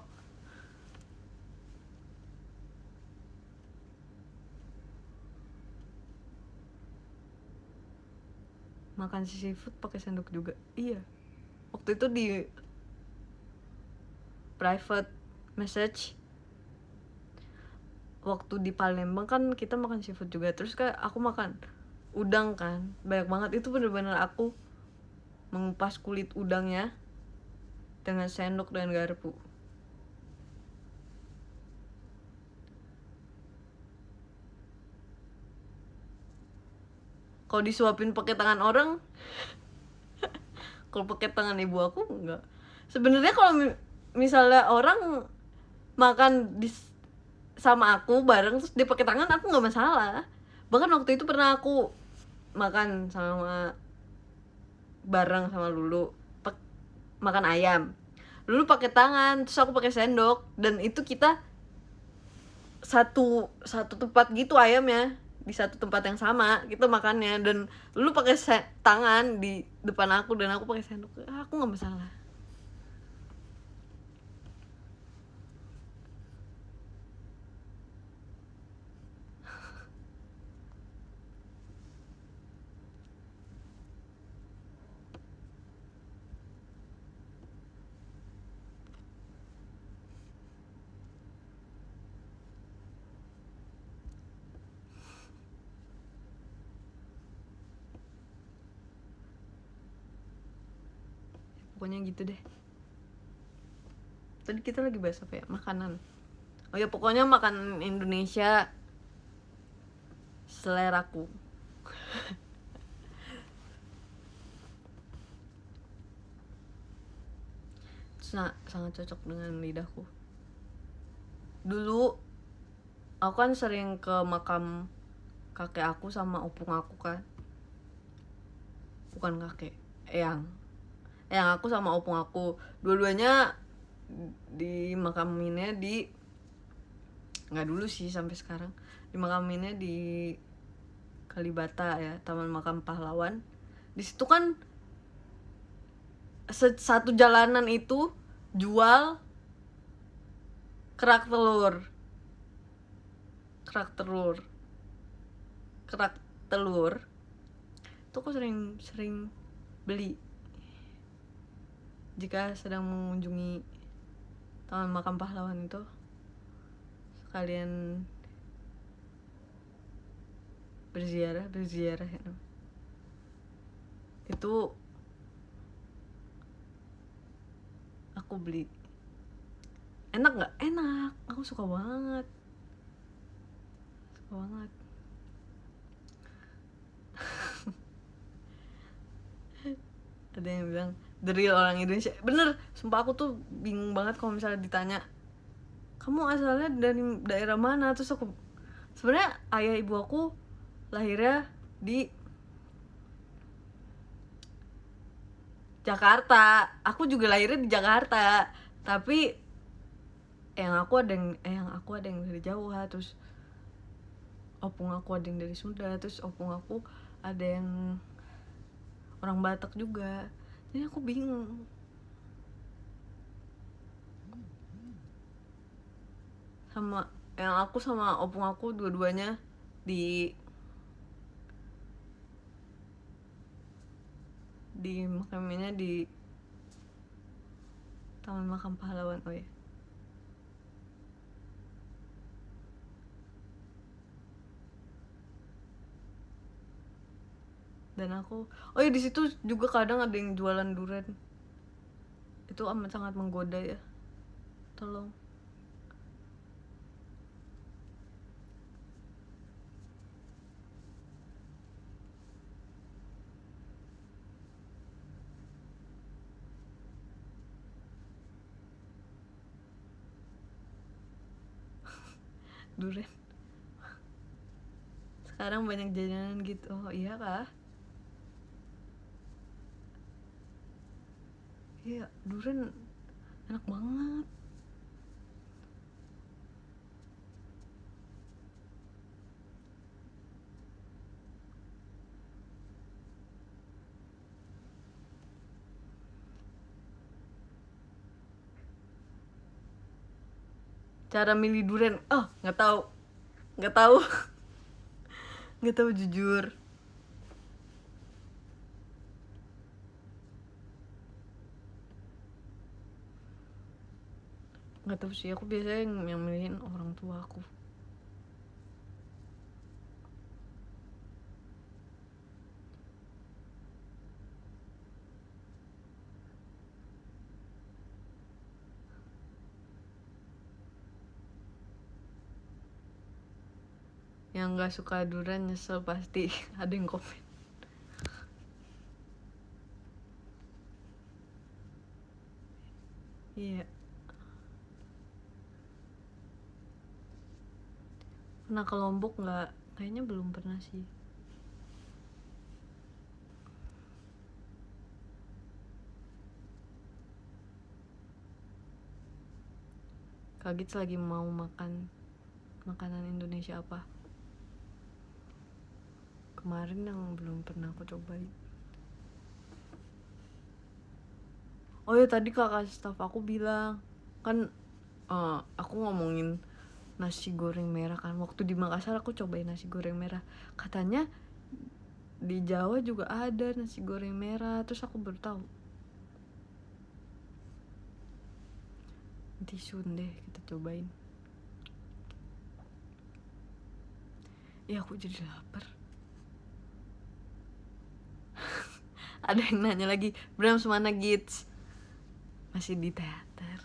Makan seafood pakai sendok juga. Iya. Waktu itu di private message, waktu di Palembang kan kita makan seafood juga. Terus kayak aku makan udang kan, banyak banget. Itu bener-bener aku mengupas kulit udangnya dengan sendok dan garpu. Kalau disuapin pakai tangan orang, kalau pakai tangan ibu aku enggak. Sebenarnya kalau misalnya orang makan sama aku bareng terus dia pakai tangan, aku nggak masalah. Bahkan waktu itu pernah aku makan sama bareng sama Lulu, makan ayam. Lulu pakai tangan, terus aku pakai sendok, dan itu kita satu tempat gitu ayamnya, di satu tempat yang sama kita makannya, dan Lulu pakai tangan di depan aku dan aku pakai sendok. Aku nggak masalah. Pokoknya gitu deh. Tadi kita lagi bahas apa ya? Makanan. Oh ya, pokoknya makanan Indonesia seleraku. Sangat cocok dengan lidahku. Dulu aku kan sering ke makam kakek aku sama opung aku kan. Bukan kakek, eyang aku sama opung aku, dua-duanya di makaminnya di, nggak dulu sih, sampai sekarang di makaminnya di Kalibata ya, Taman Makam Pahlawan. Di situ kan satu jalanan itu jual kerak telur itu aku sering beli jika sedang mengunjungi Taman Makam Pahlawan itu, sekalian berziarah ya. Itu aku beli. Enak nggak? Enak, aku suka banget. Ada yang bilang the real orang Indonesia. Bener, sumpah aku tuh bingung banget kalau misalnya ditanya kamu asalnya dari daerah mana. Terus aku, sebenarnya ayah ibu aku lahirnya di Jakarta, aku juga lahirnya di Jakarta, tapi yang aku ada yang dari Jawa, terus opung aku ada yang dari Sunda, terus opung aku ada yang orang Batak juga. Jadi aku bingung. Sama yang aku sama opung aku dua-duanya di makamnya di Taman Makam Pahlawan. Oh ya, dan aku, oh ya, di situ juga kadang ada yang jualan durian. Itu amat sangat menggoda ya, tolong. Durian sekarang banyak jajanan gitu. Oh iya kah? Iya, durian enak banget. Cara milih durian, nggak tahu, nggak tahu. Nggak tahu jujur. Nggak tahu sih, aku biasanya yang milihin orang tua aku. Yang nggak suka durian nyesel pasti. Ada yang komen. Iya. Pernah ke Lombok nggak? Kayaknya belum pernah sih. Kaget lagi mau makan makanan Indonesia apa? Kemarin yang belum pernah aku cobain. Oh ya, tadi kakak staff aku bilang kan, aku ngomongin nasi goreng merah kan. Waktu di Makassar aku cobain nasi goreng merah. Katanya di Jawa juga ada nasi goreng merah. Terus aku baru tahu. Nanti soon deh kita cobain. Aku jadi lapar. Ada yang nanya lagi, Bram semana Gits? Masih di teater.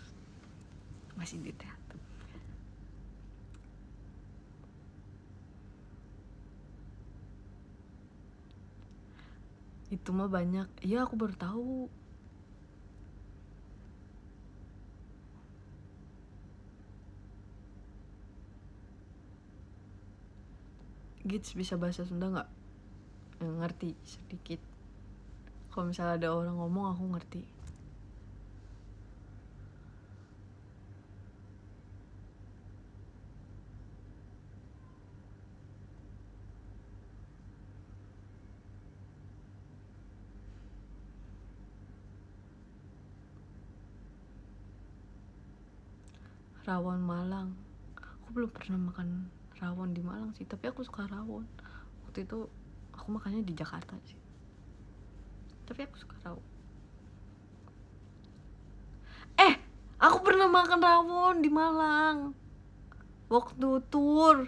Itu mah banyak. Iya, aku baru tahu. Gits bisa bahasa Sunda nggak? Ngerti sedikit. Kalau misalnya ada orang ngomong aku ngerti. Rawon Malang. Aku belum pernah makan rawon di Malang sih, tapi aku suka rawon. Waktu itu aku makannya di Jakarta sih, tapi aku suka rawon. Aku pernah makan rawon di Malang waktu tour.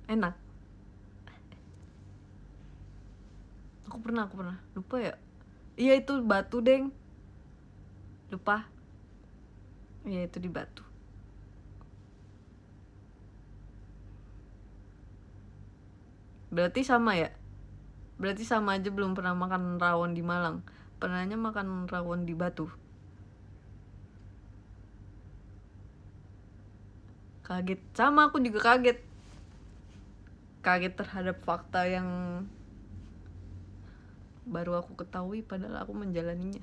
Enak. Aku pernah lupa ya. Iya, itu Batu deng, lupa. Iya, itu di Batu. Berarti sama ya? Berarti sama aja belum pernah makan rawon di Malang. Pernahnya makan rawon di Batu. Kaget. Sama, aku juga kaget. Kaget terhadap fakta yang baru aku ketahui padahal aku menjalaninya.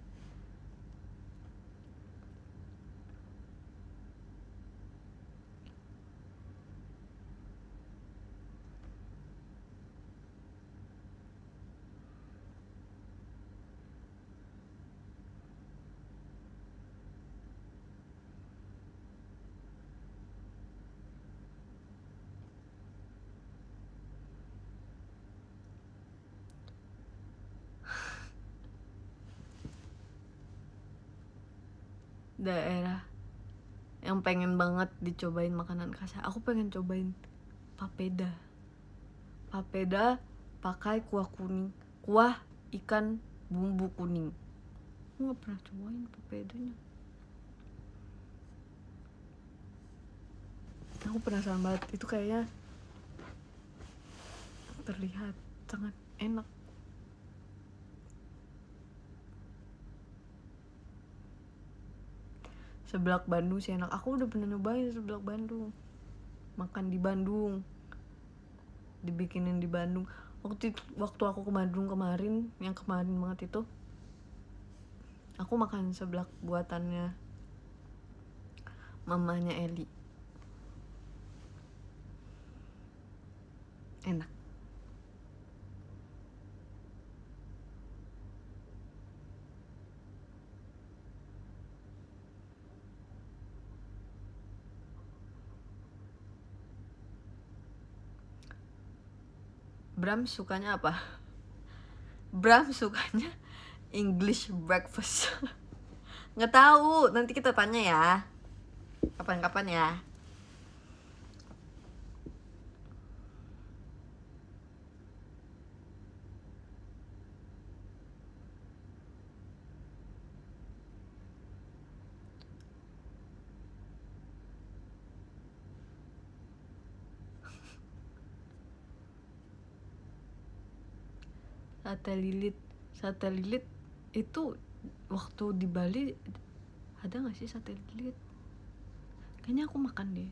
Daerah yang pengen banget dicobain makanan khas, aku pengen cobain papeda. Papeda pakai kuah kuning, kuah ikan bumbu kuning. Aku nggak pernah cobain papedanya. Aku penasaran banget, itu kayaknya terlihat sangat enak. Seblak Bandung sih enak. Aku udah pernah nyobain seblak Bandung. Makan di Bandung. Dibikinin di Bandung. Waktu aku ke Bandung kemarin, yang kemarin banget itu, aku makan seblak buatannya mamanya Eli. Enak. Bram sukanya apa? Bram sukanya English breakfast. Nggak tahu, nanti kita tanya ya. Kapan-kapan ya. Sate lilit itu waktu di Bali ada nggak sih sate lilit? Kayaknya aku makan deh.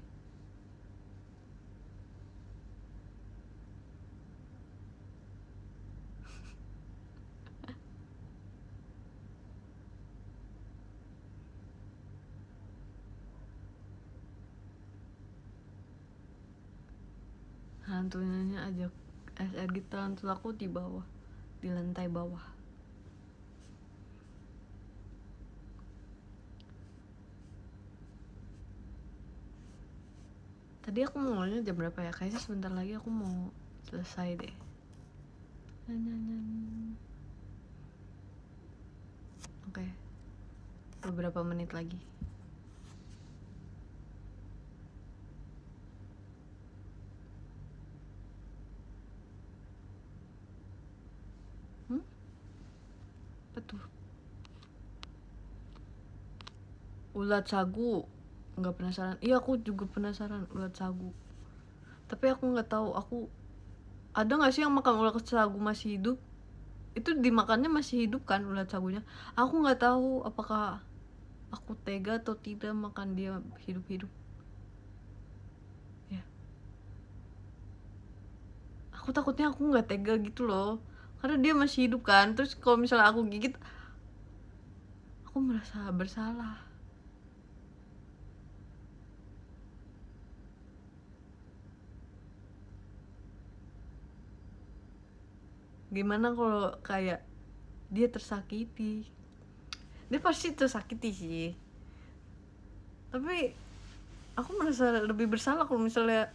Hantunya ajak SR gitu, hantu aku di bawah, di lantai bawah. Tadi aku mau ngomongnya jam berapa ya? Kayaknya sebentar lagi aku mau selesai deh. Oke. Beberapa menit lagi. Betul. Ulat sagu, nggak penasaran? Iya, aku juga penasaran ulat sagu. Tapi aku nggak tahu, aku ada nggak sih yang makan ulat sagu masih hidup? Itu dimakannya masih hidup kan ulat sagunya? Aku nggak tahu apakah aku tega atau tidak makan dia hidup-hidup. Ya. Aku takutnya aku nggak tega gitu loh, karena dia masih hidup kan. Terus kalau misalnya aku gigit, aku merasa bersalah. Gimana kalau kayak dia tersakiti? Dia pasti tersakiti sih, tapi aku merasa lebih bersalah kalau misalnya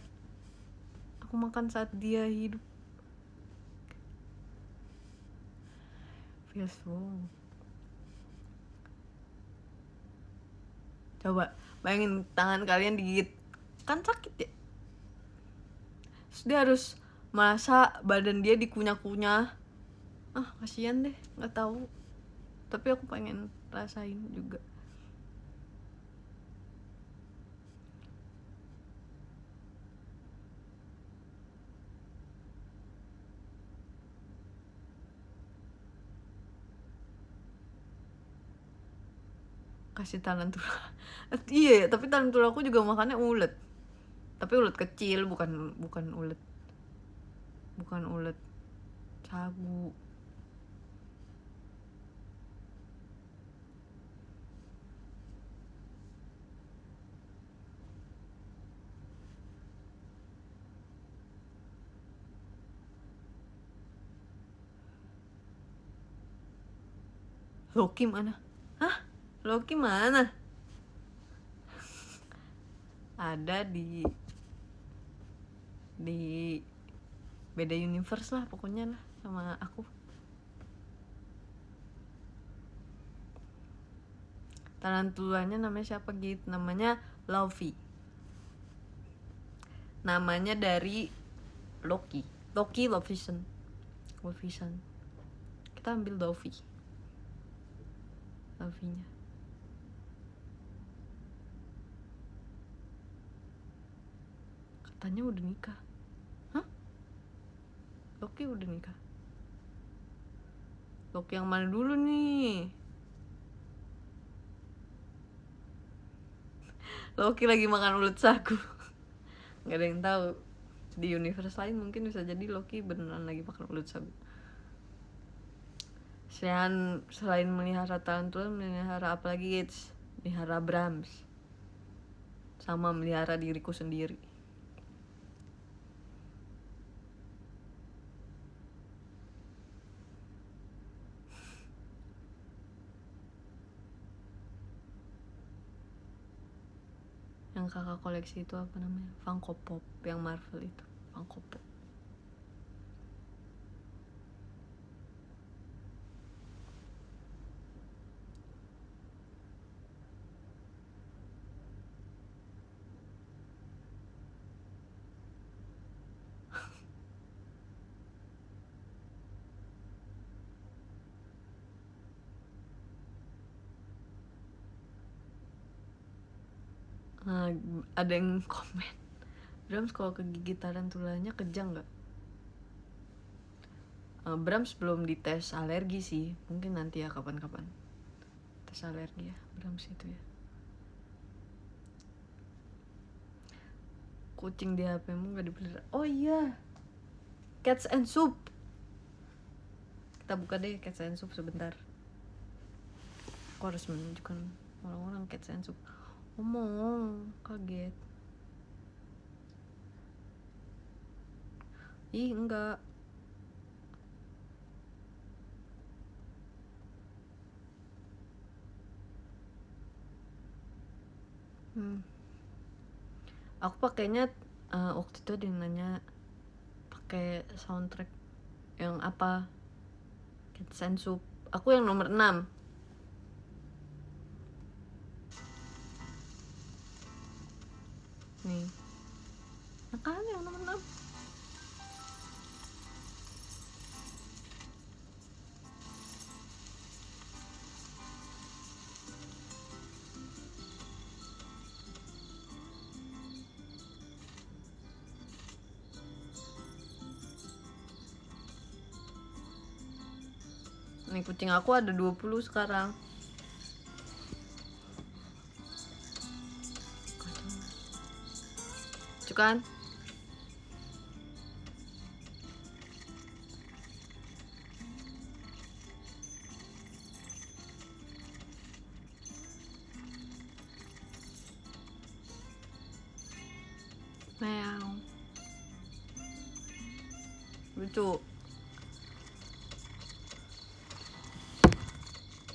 aku makan saat dia hidup. Feels wrong. Coba bayangin tangan kalian digigit, kan sakit ya. Terus dia harus merasa badan dia dikunyah-kunyah. Kasihan deh, nggak tahu. Tapi aku pengen rasain juga. Kasih tarantula. Iya, tapi tarantula aku juga makannya ulet. Tapi ulet kecil, bukan ulet sagu. Loki mana? Loki mana? Ada di beda universe lah pokoknya lah sama aku. Tarantulanya namanya siapa gitu? Namanya Luffy. Namanya dari Loki Luffyson. Kita ambil Luffy. Lavinya. Katanya udah nikah. Hah? Loki udah nikah? Loki yang mana dulu nih? Loki lagi makan ulat sagu. Gak ada yang tahu. Di universe lain mungkin bisa jadi Loki beneran lagi makan ulat sagu. Selain melihara tarantula, melihara apa lagi, guys? Melihara Brahms. Sama melihara diriku sendiri. Yang kakak koleksi itu apa namanya? Funko Pop yang Marvel itu. Funko Pop. Nah, ada yang komen, Brahms kalau kegigit tarantulanya kejang nggak? Brahms belum dites alergi sih, mungkin nanti ya kapan-kapan tes alergi ya Brahms itu ya. Kucing di HP-mu nggak dipelihara? Oh iya, Cats and Soup. Kita buka deh Cats and Soup sebentar. Aku harus menunjukkan orang-orang Cats and Soup. Ngomong, kaget. Ih, enggak. Aku pakainya waktu itu dia nanya pakai soundtrack yang apa? Cats and Soup. Aku yang nomor 6. Nih. Nah kan yang nomor 6. Nih kucing aku ada 20 sekarang. Lucu kan? Meow. Lucu.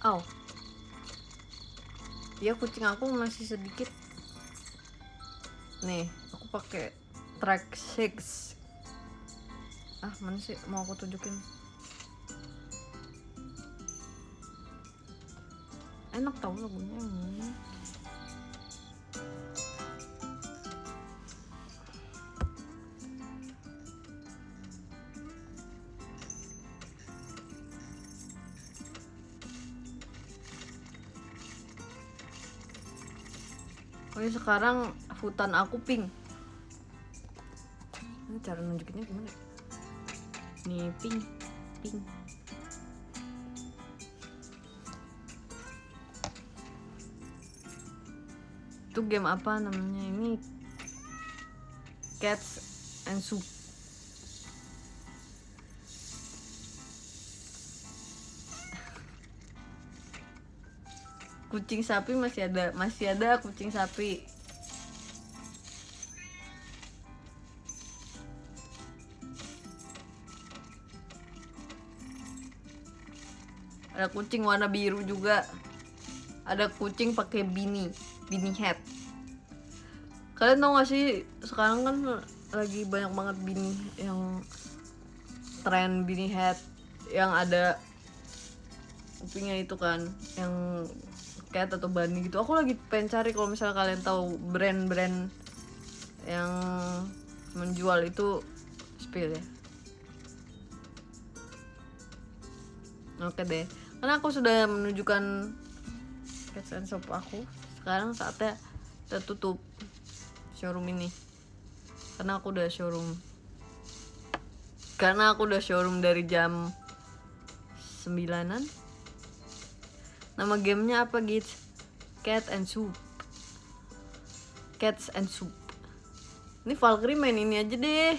Oh. Ya kucing aku masih sedikit. Nih, aku pakai track 6. Mana sih mau aku tunjukin? Enak tau lagunya ini. Oh ya, sekarang hutan aku pink. Ini cara nunjukinnya gimana? Nih pink. Itu game apa namanya? Ini Cats and Soup. Kucing sapi masih ada kucing sapi. Ada kucing warna biru juga. Ada kucing pakai beanie hat. Kalian tau gak sih sekarang kan lagi banyak banget beanie yang tren beanie hat yang ada kupingnya itu kan, yang cat atau bunny gitu. Aku lagi pengen cari kalau misalnya kalian tahu brand-brand yang menjual itu, spill ya. Oke deh, karena aku sudah menunjukkan Cats and Shop aku. Sekarang saatnya kita tutup showroom ini. Karena aku udah showroom dari jam 9-an. Nama gamenya apa gitu? Cats and Soup. Ini Valkyrie main ini aja deh.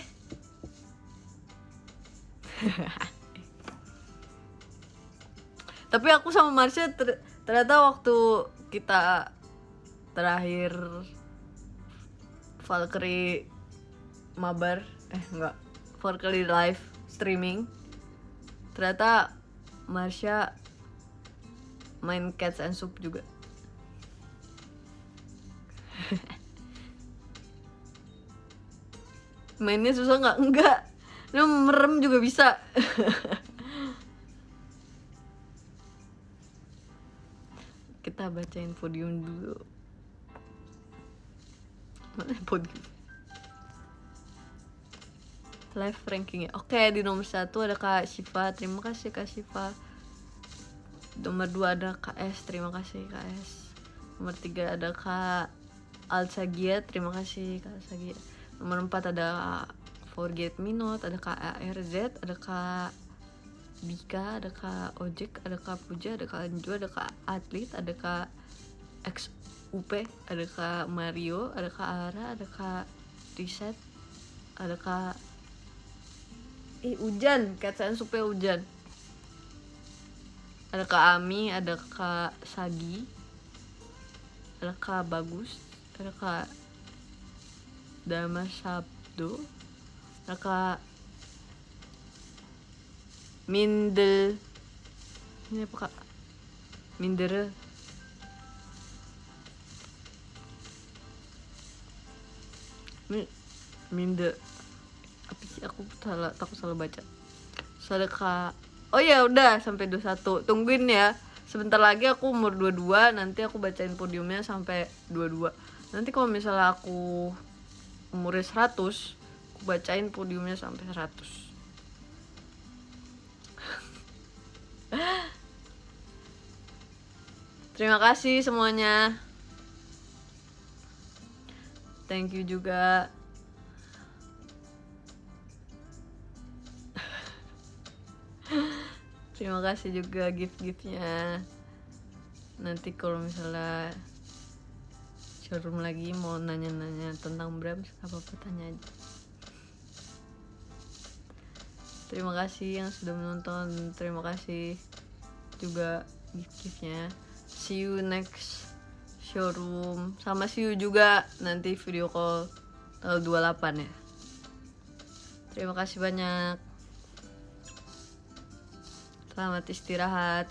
Tapi aku sama Marsha ternyata waktu kita terakhir Valkyrie mabar, Valkyrie live streaming, ternyata Marsha main Cats and Soup juga. Mainnya susah nggak? Enggak. Ini merem juga bisa. Kita bacain podium dulu. Mana podium? Live rankingnya. Oke, di nomor 1 ada Kak Syifa. Terima kasih Kak Syifa. Nomor 2 ada KS. Terima kasih KS. Nomor 3 ada Kak Alsagia. Terima kasih Kak Alsagia. Nomor 4 ada Forget Me Not, ada Kak ARZ, ada Kak Bika, ada Kak Ojek, ada Kak Puja, ada Kak Anju, ada Kak Atlet, ada Kak XUP, ada Kak Mario, ada Kak Ara, ada Kak Reset, ada Kak Hujan, Cats and Soup Hujan. Ada Kak Ami, ada Kak Sagi, ada Kak Bagus, ada Kak Dama Sabdo, ada Kak Mindel, ini apa Kak? Mindere, Minde, apa sih, aku takut salah baca. Terus ada Kak, oh ya udah sampai 21, tungguin ya, sebentar lagi aku umur 22, nanti aku bacain podiumnya sampai 22. Nanti kalau misalnya aku umurnya 100, aku bacain podiumnya sampai 100. Terima kasih semuanya. Thank you juga. Terima kasih juga gift-giftnya. Nanti kalau misalnya showroom lagi mau nanya-nanya tentang Brams, apa-apa tanya aja. Terima kasih yang sudah menonton. Terima kasih juga gift-giftnya. See you next showroom. Sama see you juga nanti video call tanggal 28 ya. Terima kasih banyak. Selamat istirahat.